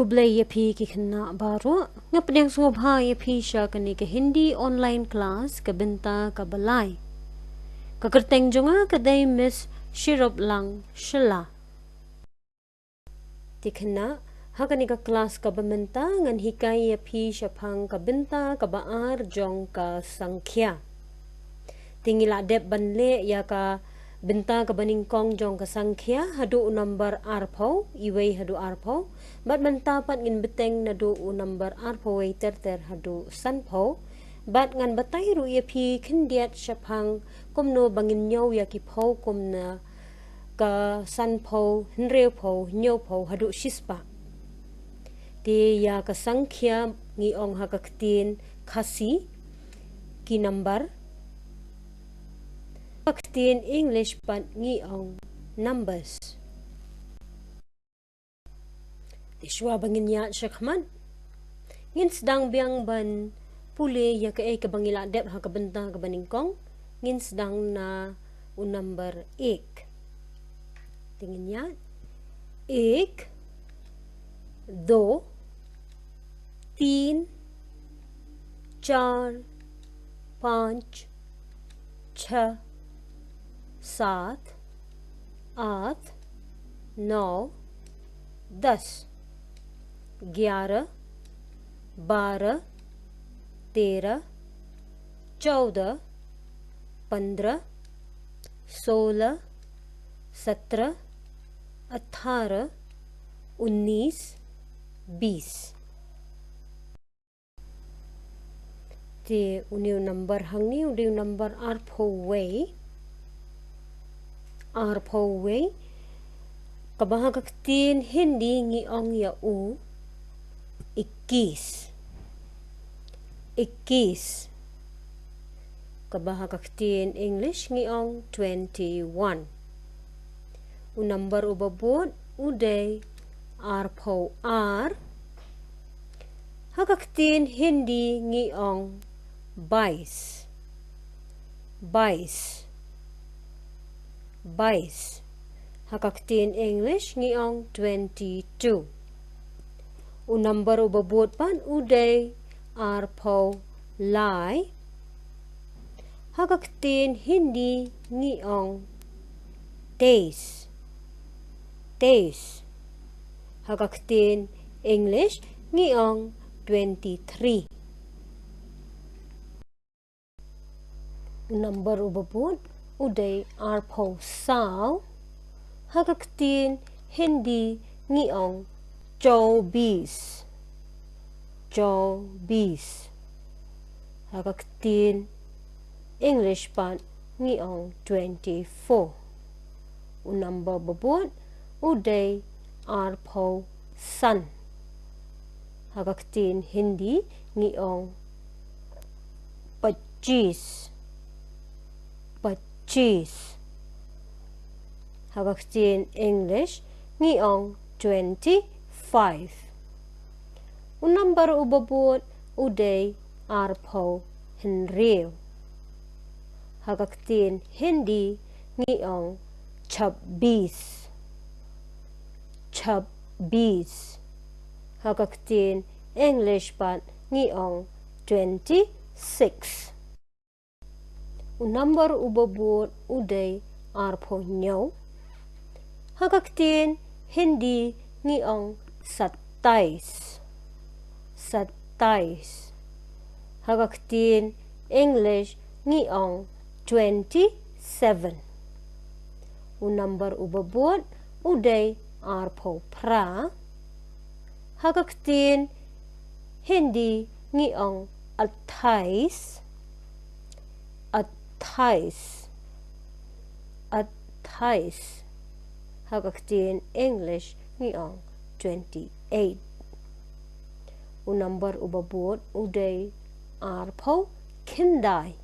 Kublai ye phi ki khanna baro ngapdeng sobha ye phi sha kani ke Hindi online class ka binta ka balai ka kerteng jonga ka dai miss shirop lang shila tikna hakani ka class ka bamenta ngan hikai ye phi shaphang ka binta ka baar jong ka sankhya tingila dep banle ya ka binta ka baning kong jong ka sankhya hadu number arpho iwei hadu arpho bat menta pat ngin beteng na do number arpho wei ter hadu sanpho bat ngan batai ru ye phi khindiat shaphang komno bangin nyaw ya ki pho komna ka sanpho nre pho nyaw pho hadu shispa ti ya ka sankhya ngi ong ha ka ktin khasi ki number Paktin English pat ngi ong numbers. Iswa bangin ya syakman. Ngin sedang biang ban pule ya ka bangila dep ha ka benta ka baningkong. Ngin sedang na un number ek. Tingin ya. Ek, do, teen, char, panch, छह 7 8 9 10 11 12 13 14 15 16 17 18 19 20 te uniu number hangni uniu number arpho way kabahag kaktin hindi ngi ong ya u 21 kabahag kaktin English ngi ong 21 u number ubabot uday arpho r hakaktin hindi ngi ong 22 hakaktin English ngi ong 22 u number ubabot pan uday arpho lai hakaktin hindi ngi ong 23 hakaktin English ngi ong 23 u number ubabot uday arpho sao hakaktin hindi ngi ong 24 hakaktin English pan ngi ong 24 u number babot uday arpho san hakaktin hindi ngi ong 25 hakaktin English ngi ong 25 u number ubabot uday arpho henreu hakaktin hindi ngi ong 26 hakaktin English pat ngi ong 26 u number ubabot uday arpho nyaw hakaktin hindi ngi ong 27 hakaktin English ngi ong 27 u number ubabot uday arpho pra hakaktin hindi ngi ong 28 hakaktin English ngi ong 28 u number ubabot uday arpho kindai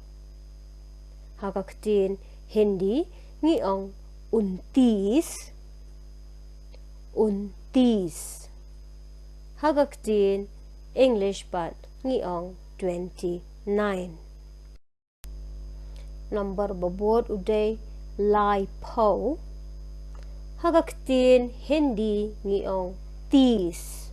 hakaktin hindi ngi ong 29 hakaktin English pat ngi ong 29 number babot uday lai po hakaktin hindi ngi ong 30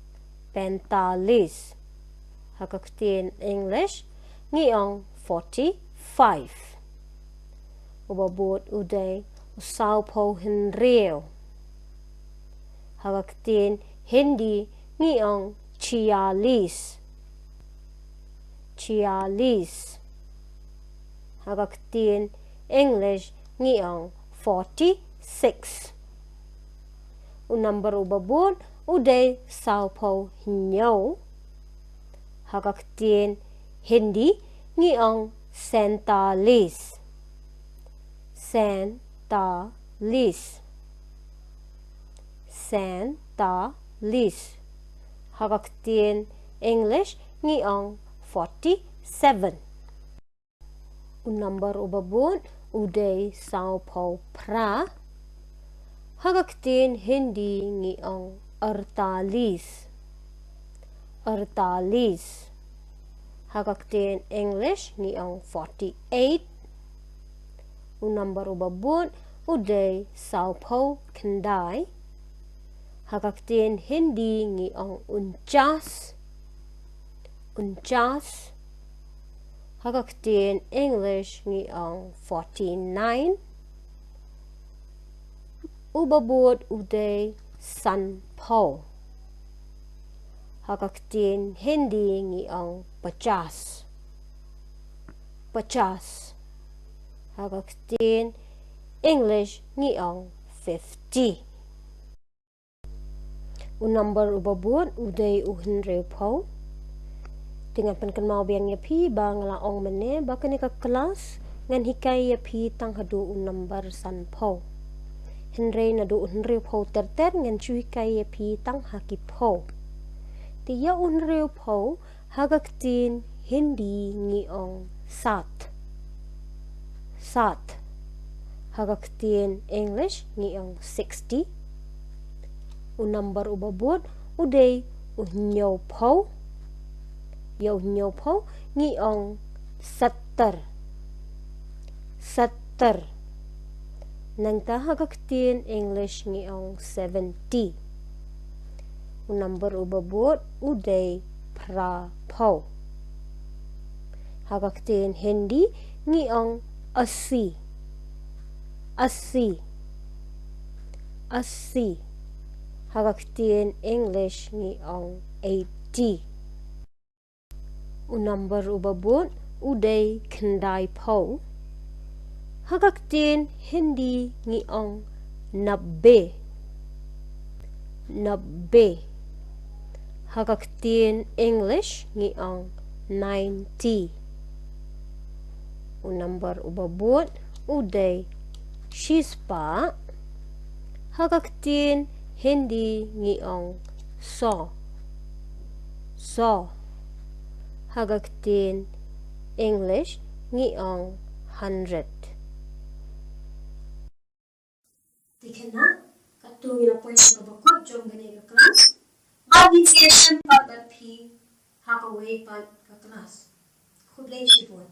pentalis. Hagaktin English ngiong 45. Ubabot uday usaw po henreo. Hagaktin Hindi ngiong 46. 46. Hagaktin English ngiong 46. Number ubabot uday saw po hinyo. Hagaktin Hindi ngiong sentalis. Sentalis. Sentalis. Hagaktin English ngiong 47. Number ubabot uday saw po pra. Hagaktin Hindi ngiong artalis. Artalis. Hagaktin English ngiong 48. Number ubabot uday saw po kenday. Hagaktin Hindi ngiong 49. Hagaktin English ngiong 49. Ubabot uday san po. Hagaktin Hindi ngiong 50. 50. Hagaktin English ngiong 50. Number ubabot uday uhenreo po. Dengan penkan mau biang yapi bang laong mene baka ni ka kelas ngan hikai yapi tang hadu number san po. Henrei na do uhenreo po terter ngan chui kai yapi tang haki po. Tiya uhenreo po hagaktin Hindi ngiong 7. 7. Hagaktin English ngiong 60. Number ubabot uday uhnyo po. Uhnyo po ngiong 70. 70. Nang ta hagaktin English ngiong 70. Number ubabot uday pra po. Hagaktin Hindi ngiong 80. 80. 80. Hagaktin English ngiong 80. Number ubabot uday kenday po. Hagaktin Hindi ngiong 90. 90. Hagaktin English ngiong 90. Number ubabot uday shispa. Hagaktin Hindi ngiong 100. 100. Hagaktin English ngiong 100. Tiken na, katungin na po sa kabakot, jong ganay ka kelas. Bagin siya siyang pag-api, hakaway pag ka kelas. Kublay siya po.